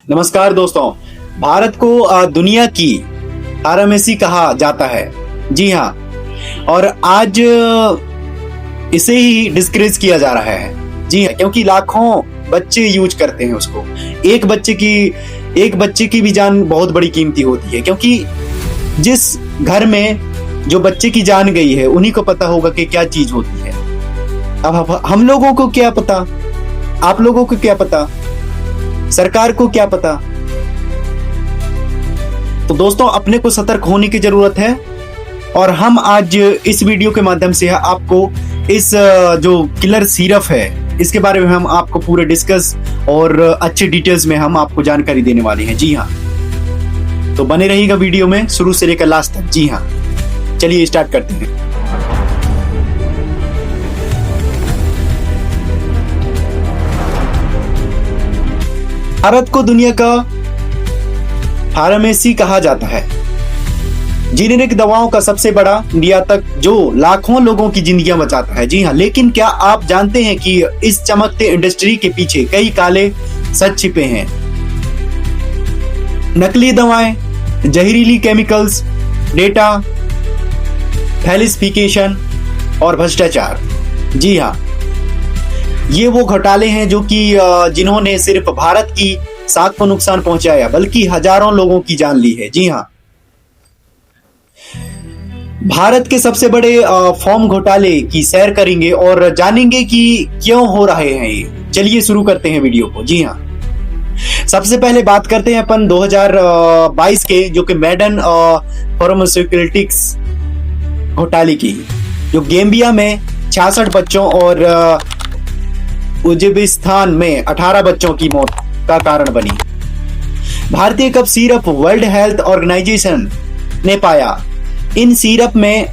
नमस्कार दोस्तों। भारत को दुनिया की फार्मेसी कहा जाता है। जी हाँ, और आज इसे ही डिस्करेज किया जा रहा है। जी हाँ, क्योंकि लाखों बच्चे यूज करते हैं उसको। एक बच्चे की भी जान बहुत बड़ी कीमती होती है, क्योंकि जिस घर में जो बच्चे की जान गई है उन्हीं को पता होगा कि क्या चीज होती है। अब हम लोगों को क्या पता, आप लोगों को क्या पता, सरकार को क्या पता। तो दोस्तों, अपने को सतर्क होने की जरूरत है। और हम आज इस वीडियो के माध्यम से आपको इस जो किलर सिरप है इसके बारे में हम आपको पूरे डिस्कस और अच्छे डिटेल्स में हम आपको जानकारी देने वाले हैं। जी हाँ, तो बने रहिएगा वीडियो में शुरू से लेकर लास्ट तक। जी हाँ, चलिए स्टार्ट करते हैं। भारत को दुनिया का फार्मेसी कहा जाता है। जेनेरिक दवाओं का सबसे बड़ा निर्यातक जो लाखों लोगों की जिंदगियां बचाता है। जी हाँ, लेकिन क्या आप जानते हैं कि इस चमकते इंडस्ट्री के पीछे कई काले सच छिपे हैं। नकली दवाएं, जहरीली केमिकल्स, डेटा फैल्सिफिकेशन और भ्रष्टाचार। जी हाँ, ये वो घोटाले हैं जो कि जिन्होंने सिर्फ भारत की साख को नुकसान पहुंचाया बल्कि हजारों लोगों की जान ली है। जी हाँ, भारत के सबसे बड़े फॉर्म घोटाले की सैर करेंगे और जानेंगे कि क्यों हो रहे हैं ये। चलिए शुरू करते हैं वीडियो को। जी हाँ, सबसे पहले बात करते हैं अपन 2022 के, जो कि मैडन फार्मास्यूटिकल्स घोटाले की, जो गैम्बिया में 66 बच्चों और उज्बेकिस्तान में 18 बच्चों की मौत का कारण बनी। भारतीय cough syrup World Health Organization ने पाया इन सिरप में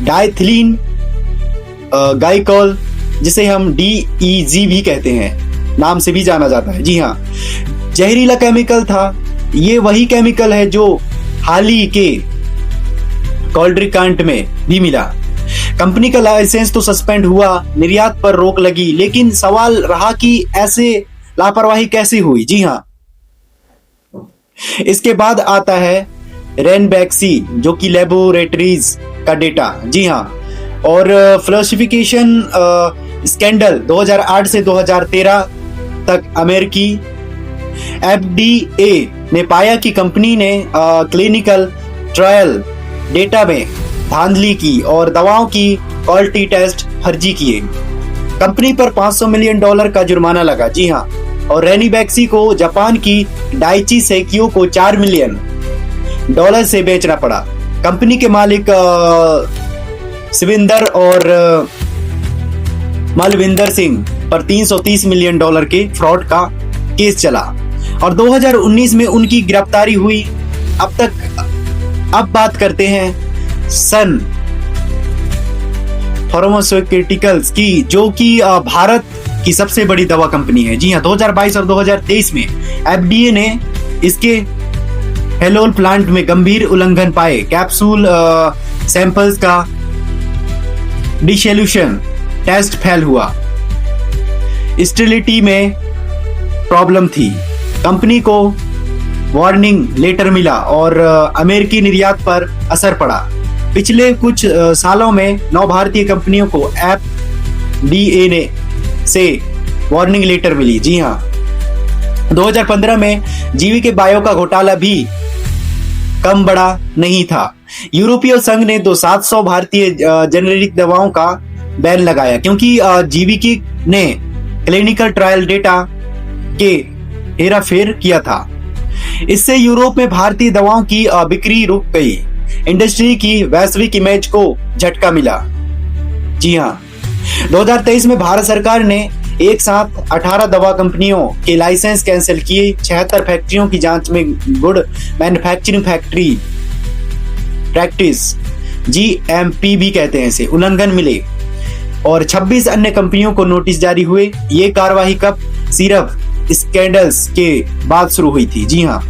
डाइथिलीन ग्लाइकोल, जिसे हम DEG भी कहते हैं, नाम से भी जाना जाता है। जी हाँ, जहरीला केमिकल था। ये वही केमिकल है जो हाल ही के कोल्ड्रिक कांड में भी मिला। कंपनी का लाइसेंस तो सस्पेंड हुआ, निर्यात पर रोक लगी, लेकिन सवाल रहा कि ऐसे लापरवाही कैसे हुई। जी हाँ, इसके बाद आता है रेनबैक्सी, जो कि लेबोरेटरीज का डेटा। जी हाँ, और फ्लैशिफिकेशन स्कैंडल 2008 से 2013 तक अमेरिकी FDA ने पाया कि कंपनी ने क्लिनिकल ट्रायल डेटा में धांधली की और दवाओं की क्वालिटी टेस्ट फर्जी किए। कंपनी पर $500 मिलियन का जुर्माना लगा। जी हाँ, और रेनिबैक्सी को जापान की डाइची सेकियो को $4 मिलियन से बेचना पड़ा। कंपनी के मालिक शिविंदर और मलविंदर सिंह पर $330 मिलियन के फ्रॉड का केस चला और 2019 में उनकी गिरफ्तारी हुई। अब बात करते हैं सन फार्मास्यूटिकल्स की, जो कि भारत की सबसे बड़ी दवा कंपनी है। जी हाँ, 2022 और 2023 में FDA ने इसके हेलोल प्लांट में गंभीर उल्लंघन पाए। कैप्सूल सैंपल्स का डिसोल्यूशन टेस्ट फेल हुआ, स्टेरिलिटी में प्रॉब्लम थी। कंपनी को वार्निंग लेटर मिला और अमेरिकी निर्यात पर असर पड़ा। पिछले कुछ सालों में 9 भारतीय कंपनियों को FDA ने से वार्निंग लेटर मिली। जी हाँ, 2015 में जीवीके बायो का घोटाला भी कम बड़ा नहीं था। यूरोपीय संघ ने 700 भारतीय जेनेरिक दवाओं का बैन लगाया, क्योंकि जीवीके ने क्लिनिकल ट्रायल डेटा के हेराफेर किया था। इससे यूरोप में भारतीय दवाओं की बिक्री रुक गई। इंडस्ट्री की वैश्विक इमेज को झटका मिला। जी हाँ, 2023 में भारत सरकार ने एक साथ 18 दवा कंपनियों के लाइसेंस कैंसिल किए। 76 फैक्ट्रियों की जांच में good manufacturing factory practice GMP भी कहते हैं इसे उल्लंघन मिले और 26 अन्य कंपनियों को नोटिस जारी हुए। ये कार्रवाई कप सिरप स्कैंडल्स के बाद शुरू हुई थी। जी हाँ,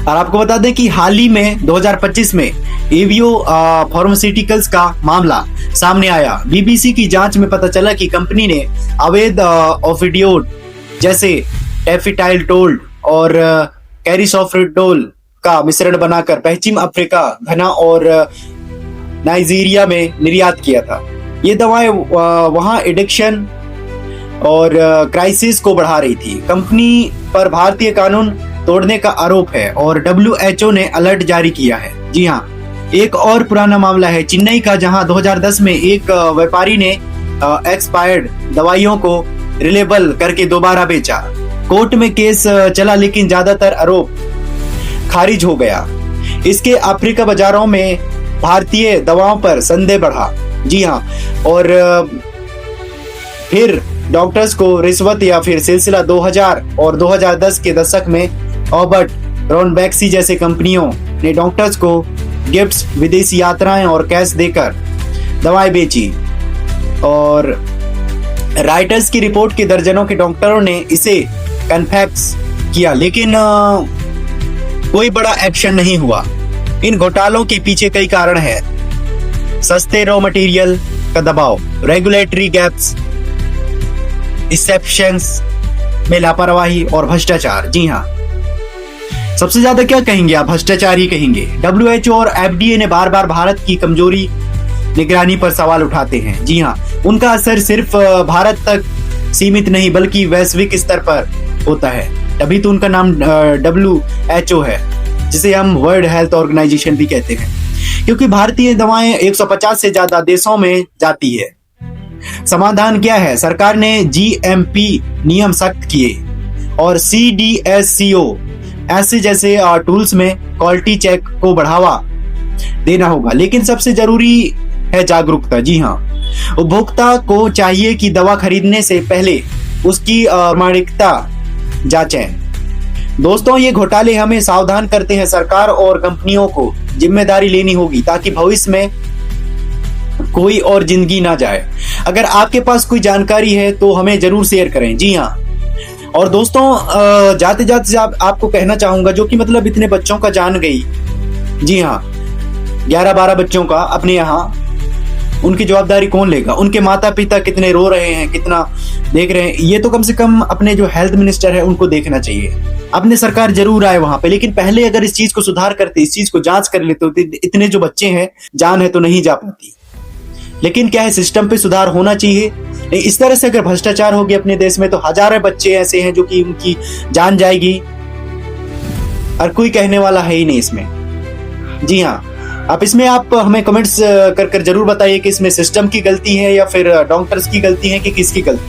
और आपको बता दें कि हाल ही में 2025 में एवियो फार्मास्यूटिकल्स का मामला सामने आया। बीबीसी की जांच में पता चला कि कंपनी ने अवैध ओपियोइड जैसे टेफिटाइलटोल और कैरिसोफ्रिडोल का मिश्रण बनाकर पश्चिम अफ्रीका, घना और नाइजीरिया में निर्यात किया था। ये दवाएं वहां एडिक्शन और क्राइसिस को बढ़ा रही थी। कंपनी पर भारतीय कानून तोड़ने का आरोप है और WHO ने अलर्ट जारी किया है। जी हाँ, एक और पुराना मामला है चेन्नई का, जहां 2010 में एक व्यापारी ने एक्सपायर्ड दवाइयों को रिलेबल करके दोबारा बेचा। कोर्ट में केस चला लेकिन ज्यादातर आरोप खारिज हो गया। इसके अफ्रीका बाजारों में भारतीय दवाओं पर संदेह बढ़ा। जी हाँ, और फिर डॉक्टर्स को रिश्वत या फिर सिलसिला 2000 और 2010 के दशक में ऑबर्ट रॉनबैक्सी जैसे कंपनियों ने डॉक्टर्स को गिफ्ट्स, विदेशी यात्राएं और कैश देकर दवाएं बेची। और राइटर्स की रिपोर्ट के दर्जनों के डॉक्टरों ने इसे कन्फेस किया, लेकिन कोई बड़ा एक्शन नहीं हुआ। इन घोटालों के पीछे कई कारण हैं। सस्ते रॉ मटेरियल का दबाव, रेगुलेटरी गैप्स, एक्सेप्शंस में लापरवाही और भ्रष्टाचार। जी हाँ, सबसे ज्यादा क्या कहेंगे आप? भ्रष्टाचार ही कहेंगे। WHO और FDA ने बार बार भारत की कमजोरी निगरानी पर सवाल उठाते हैं। जी हाँ, उनका असर सिर्फ भारत तक सीमित नहीं बल्कि वैश्विक स्तर पर होता है। तभी तो उनका नाम WHO है, जिसे हम वर्ल्ड हेल्थ ऑर्गेनाइजेशन भी कहते हैं, क्योंकि भारतीय दवाएं 150 से ज्यादा देशों में जाती है। समाधान क्या है? सरकार ने GMP नियम सख्त किए और CDSCO ऐसे जैसे टूल्स में क्वालिटी चेक को बढ़ावा देना होगा। लेकिन सबसे जरूरी है जागरूकता। जी हाँ, उपभोक्ता को चाहिए कि दवा खरीदने से पहले उसकी प्रामाणिकता जांचें। दोस्तों, ये घोटाले हमें सावधान करते हैं। सरकार और कंपनियों को जिम्मेदारी लेनी होगी ताकि भविष्य में कोई और जिंदगी ना जाए। अगर आपके पास कोई जानकारी है तो हमें जरूर शेयर करें। जी हाँ, और दोस्तों जाते जाते आपको कहना चाहूंगा, जो कि मतलब इतने बच्चों का जान गई। जी हाँ, 11-12 बच्चों का अपने यहाँ, उनकी जवाबदारी कौन लेगा? उनके माता पिता कितने रो रहे हैं, कितना देख रहे हैं, ये तो कम से कम अपने जो हेल्थ मिनिस्टर है उनको देखना चाहिए। अपने सरकार जरूर आए वहां पे, लेकिन पहले अगर इस चीज को सुधार करते, इस चीज को जांच कर लेते, तो इतने जो बच्चे हैं, जान है तो नहीं जा पाती। लेकिन क्या है, सिस्टम पे सुधार होना चाहिए। इस तरह से अगर भ्रष्टाचार होगी अपने देश में तो हजारों बच्चे ऐसे हैं जो कि उनकी जान जाएगी और कोई कहने वाला है ही नहीं इसमें। जी हाँ, आप हमें कमेंट्स कर जरूर बताइए कि इसमें सिस्टम की गलती है या फिर डॉक्टर्स की गलती है कि किसकी गलती।